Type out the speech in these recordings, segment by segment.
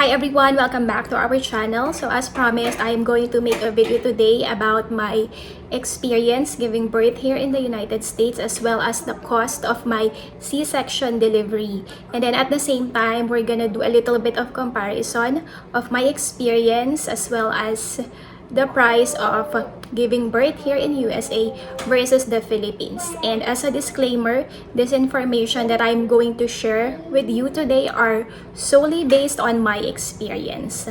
Hi everyone, welcome back to our channel. So as promised, I am going to make a video today about my experience giving birth here in the United States, as well as the cost of my C-section delivery. And then at the same time, we're gonna do a little bit of comparison of my experience as well as the price of giving birth here in USA versus the Philippines. And as a disclaimer, this information that I'm going to share with you today are solely based on my experience.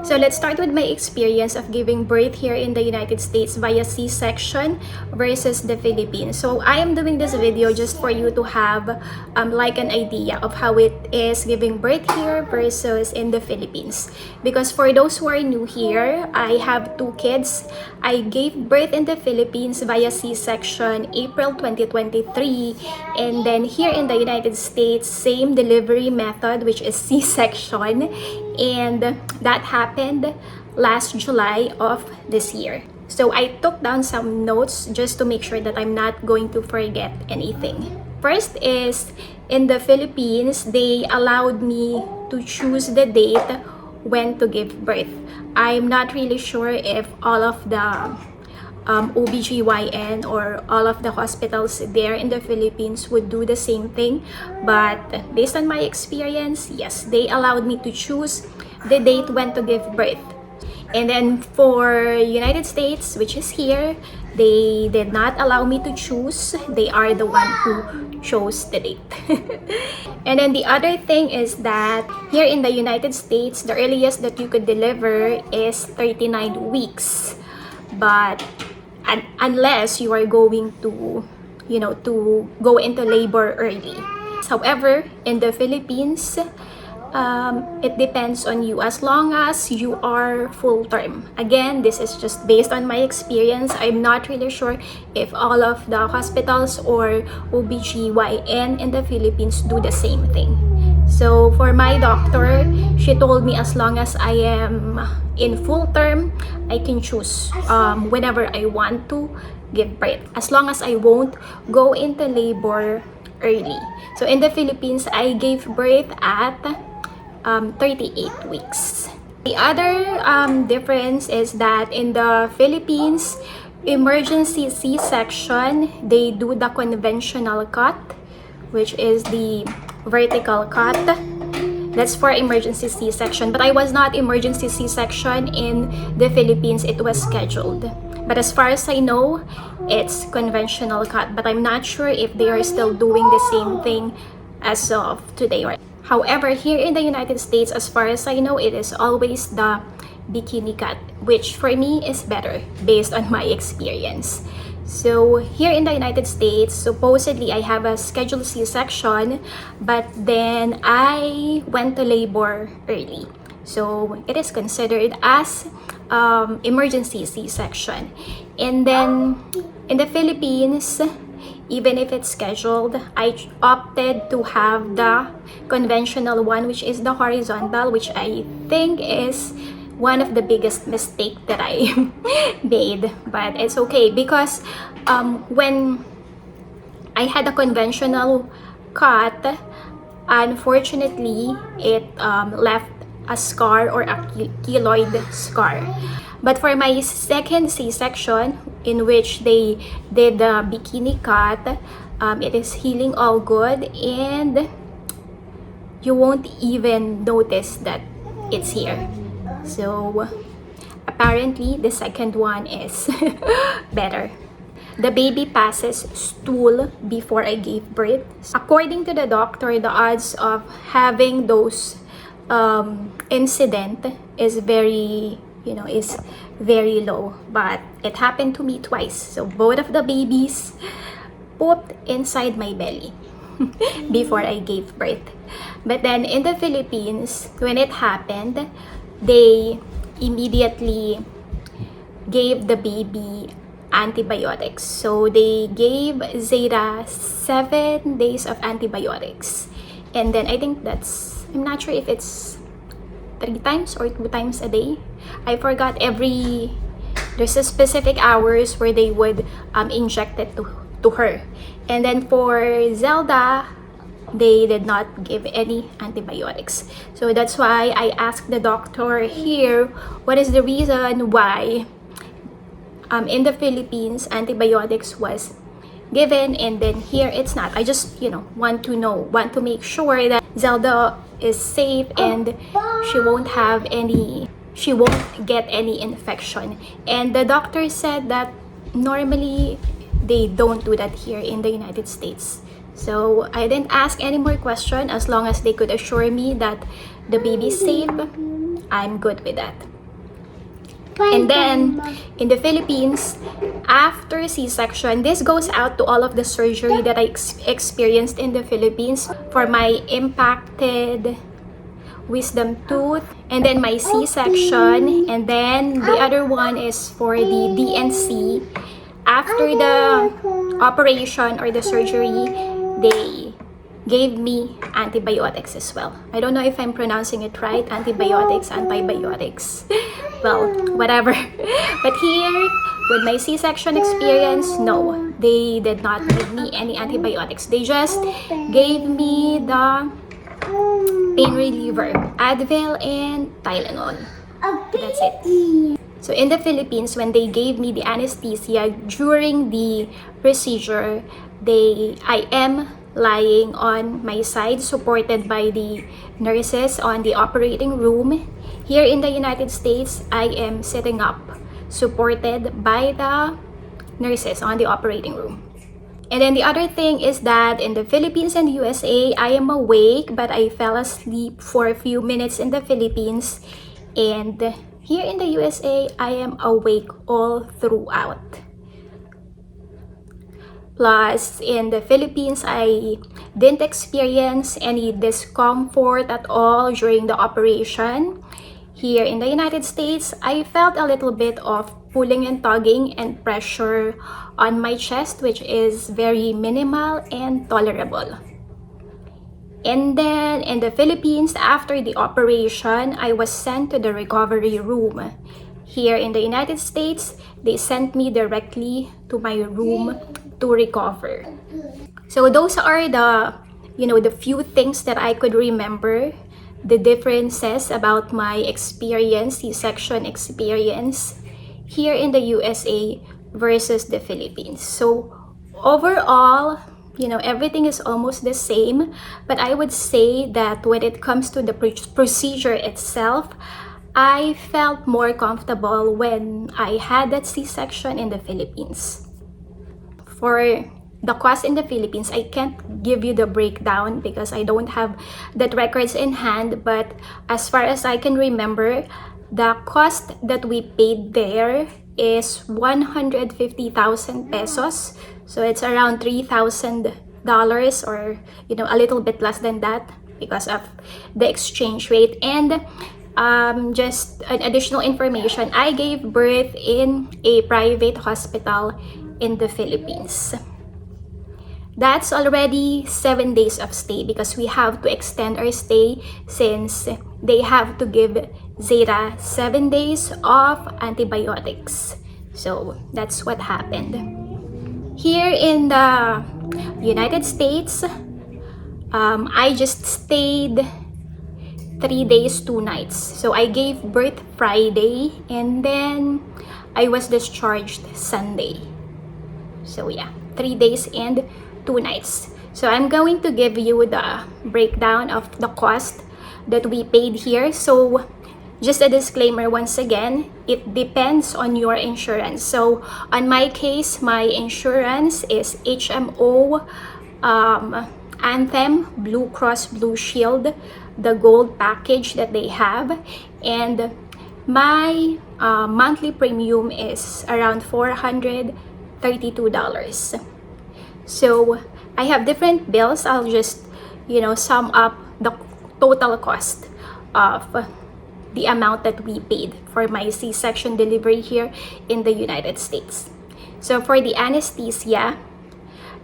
So let's start with my experience of giving birth here in the United States via C-section versus the Philippines. So I am doing this video just for you to have like an idea of how it is giving birth here versus in the Philippines. Because for those who are new here, I have two kids. I gave birth in the Philippines via C-section April 2023, and then here in the United States, same delivery method, which is C-section, and that happened last July of this year. So I took down some notes just to make sure that I'm not going to forget anything. First is, in the Philippines, they allowed me to choose the date when to give birth. I'm not really sure if all of the OBGYN or all of the hospitals there in the Philippines would do the same thing, but based on my experience, yes, they allowed me to choose the date when to give birth. And then for United States, which is here, they did not allow me to choose. They are the one who chose the date. And then the other thing is that here in the United States, the earliest that you could deliver is 39 weeks. But unless you are going to, to go into labor early. However, in the Philippines, it depends on you as long as you are full term. Again, this is just based on my experience. I'm not really sure if all of the hospitals or OBGYN in the Philippines do the same thing. So for my doctor, she told me as long as I am in full term, I can choose whenever I want to give birth, as long as I won't go into labor early. So in the Philippines, I gave birth at 38 weeks. The other difference is that in the Philippines, emergency C-section, they do the conventional cut, which is the vertical cut. That's for emergency C-section, but I was not emergency C-section in the Philippines. It was scheduled. But as far as I know, it's conventional cut, but I'm not sure if they are still doing the same thing as of today. However, here in the United States, as far as I know, it is always the bikini cut, which for me is better based on my experience. So here in the United States, supposedly I have a scheduled C-section, but then I went to labor early. So it is considered as emergency C-section. And then in the Philippines, even if it's scheduled, I opted to have the conventional one, which is the horizontal, which I think is one of the biggest mistake that I made, but it's okay because when I had a conventional cut, unfortunately it left a scar or a keloid scar. But for my second C-section, in which they did the bikini cut, it is healing all good, and you won't even notice that it's here. So apparently the second one is better. The baby passes stool before I gave birth. According to the doctor, the odds of having those incident is very low, but it happened to me twice. So both of the babies pooped inside my belly before I gave birth. But then in the Philippines, when it happened, they immediately gave the baby antibiotics. So they gave Zeta 7 days of antibiotics. And then I think I'm not sure if it's 3 times or 2 times a day. I forgot. There's a specific hours where they would inject it to her. And then for Zelda, they did not give any antibiotics. So that's why I asked the doctor here, what is the reason why in the Philippines antibiotics was given and then here it's not. I just, want to make sure that Zelda is safe and she won't get any infection. And the doctor said that normally they don't do that here in the United States. So I didn't ask any more questions. As long as they could assure me that the baby's safe, I'm good with that. And then in the Philippines, after C-section, this goes out to all of the surgery that I experienced in the Philippines for my impacted wisdom tooth, and then my C-section, and then the other one is for the DNC. After the operation or the surgery, they gave me antibiotics as well. I don't know if I'm pronouncing it right, antibiotics. Well, whatever. But here, with my C-section experience, no, they did not give me any antibiotics. They just gave me the pain reliever, Advil and Tylenol. That's it. So in the Philippines, when they gave me the anesthesia during the procedure, I am lying on my side, supported by the nurses on the operating room. Here in the United States, I am sitting up, supported by the nurses on the operating room. And then the other thing is that in the Philippines and USA, I am awake, but I fell asleep for a few minutes in the Philippines. And here in the USA, I am awake all throughout. Plus, in the Philippines, I didn't experience any discomfort at all during the operation. Here in the United States, I felt a little bit of pulling and tugging and pressure on my chest, which is very minimal and tolerable. And then in the Philippines, after the operation, I was sent to the recovery room. Here in the United States, they sent me directly to my room to recover. So those are the few things that I could remember, the differences about my experience, C-section experience here in the USA versus the Philippines. So overall, everything is almost the same, but I would say that when it comes to the procedure itself, I felt more comfortable when I had that C-section in the Philippines. For the cost in the Philippines, I can't give you the breakdown because I don't have that records in hand, but as far as I can remember, the cost that we paid there is 150,000 pesos. So it's around $3,000 or a little bit less than that because of the exchange rate. And just an additional information, I gave birth in a private hospital in the Philippines. That's already 7 days of stay because we have to extend our stay since they have to give Zeta 7 days of antibiotics. So that's what happened. Here in the United States, I just stayed 3 days, 2 nights. So I gave birth Friday and then I was discharged Sunday. So yeah, 3 days and 2 nights. So I'm going to give you the breakdown of the cost that we paid here. So just a disclaimer once again, it depends on your insurance. So on my case, my insurance is HMO, Anthem, Blue Cross Blue Shield, the gold package that they have, and my monthly premium is around $432. So I have different bills. I'll just sum up the total cost of the amount that we paid for my C-section delivery here in the United States. So for the anesthesia,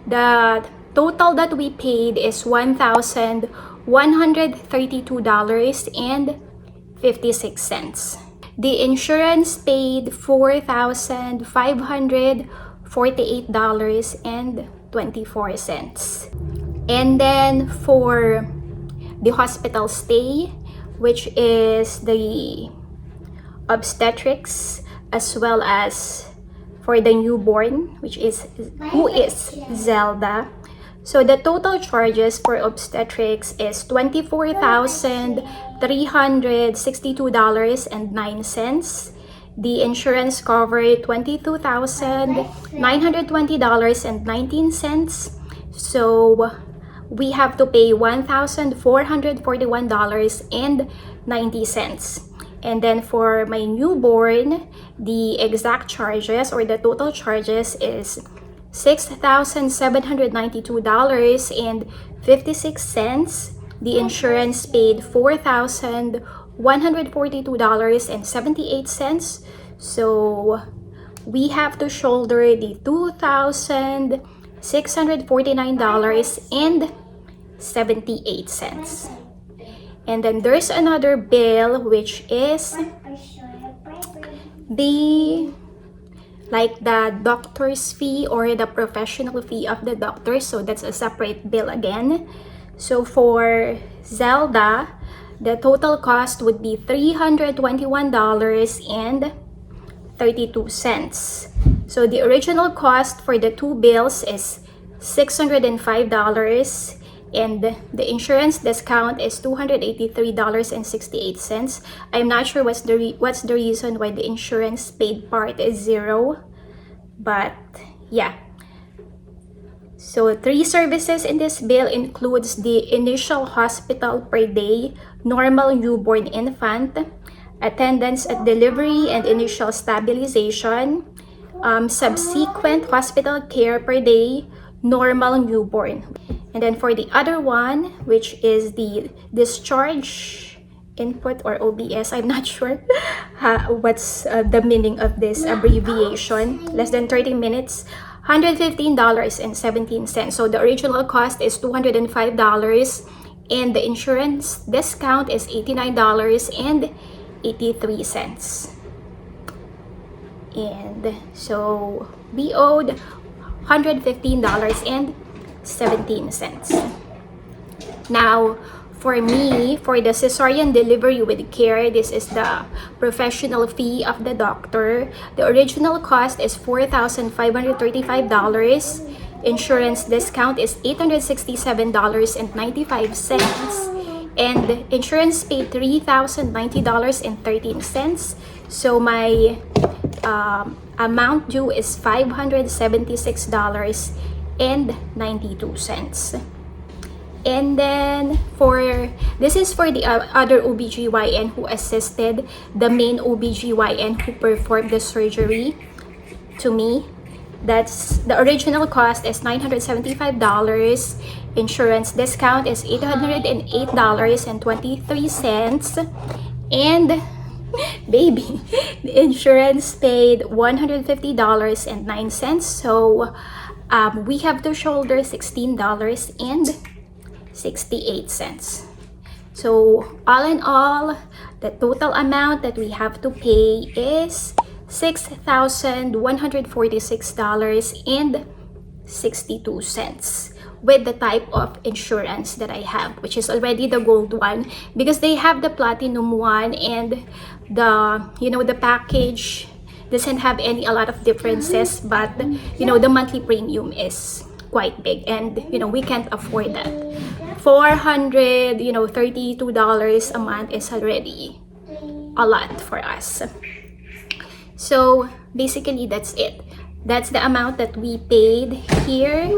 the total that we paid is $1,132.56. The insurance paid $4,548.24. And then for the hospital stay, which is the obstetrics, as well as for the newborn, who is Zelda. So the total charges for obstetrics is $24,362.09. The insurance covered $22,920.19. So we have to pay $1,441.90. And then for my newborn, the exact charges or the total charges is $6,792.56. The insurance paid $4,142.78. So we have to shoulder the $2,649.78. And then there's another bill, which is the doctor's fee or the professional fee of the doctor. So that's a separate bill again. So for Zelda, the total cost would be $321.32. So the original cost for the two bills is $605, and the insurance discount is $283.68. I'm not sure what's the reason why the insurance paid part is $0, but yeah. So 3 services in this bill includes the initial hospital per day, normal newborn infant, attendance at delivery and initial stabilization, subsequent hospital care per day, normal newborn. And then for the other one, which is the discharge input or OBS, I'm not sure what's the meaning of this abbreviation, less than 30 minutes, $115.17. So the original cost is $205, and the insurance discount is $89.83. And so we owed $115.17. Now, for me, for the cesarean delivery with care, this is the professional fee of the doctor. The original cost is $4,535. Insurance discount is $867.95. And insurance paid $3,090.13. So my amount due is $576.92. And then this is for the other OBGYN who assisted the main OBGYN who performed the surgery to me. That's the original cost is $975. Insurance discount is $808.23. And baby, the insurance paid $150.09. So we have to shoulder $16.68. So all in all, the total amount that we have to pay is $6,146.62 with the type of insurance that I have, which is already the gold one, because they have the platinum one, and the package doesn't have a lot of differences, but the monthly premium is quite big, and we can't afford that. $432 a month is already a lot for us. So basically that's it. That's the amount that we paid here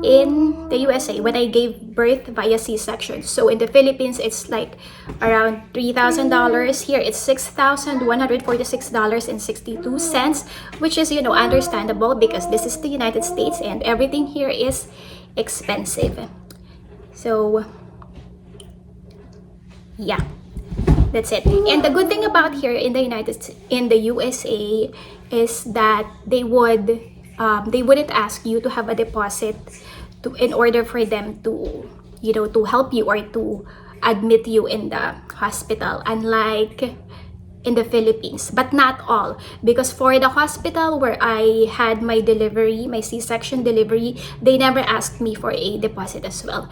in the USA when I gave birth via C-section. So in the Philippines, it's like around $3,000. Here, it's $6,146.62, which is, understandable because this is the United States and everything here is expensive. So, yeah. That's it. And the good thing about here in the USA is that they wouldn't ask you to have a deposit in order for them to to help you or to admit you in the hospital, unlike in the Philippines, but not all, because for the hospital where I had my delivery, my C-section delivery, they never asked me for a deposit as well.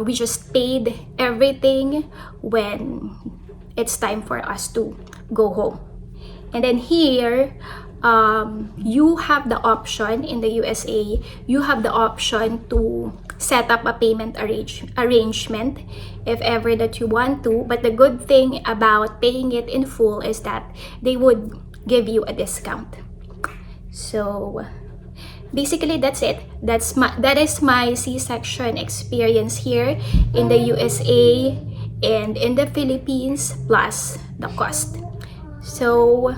We just paid everything when it's time for us to go home. And then here, you have the option in the USA, you have the option to set up a payment arrangement if ever that you want to. But the good thing about paying it in full is that they would give you a discount. So basically that's it. That is my C-section experience here in the USA and in the Philippines, plus the cost. So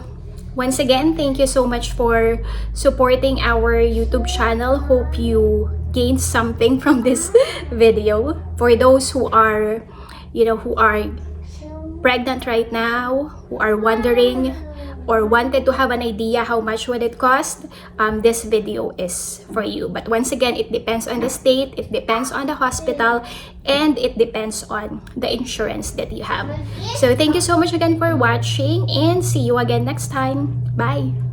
once again, thank you so much for supporting our YouTube channel. Hope you gained something from this video. For those who are, who are pregnant right now, who are wondering or wanted to have an idea how much would it cost, this video is for you. But once again, it depends on the state, it depends on the hospital, and it depends on the insurance that you have. So thank you so much again for watching, and see you again next time. Bye!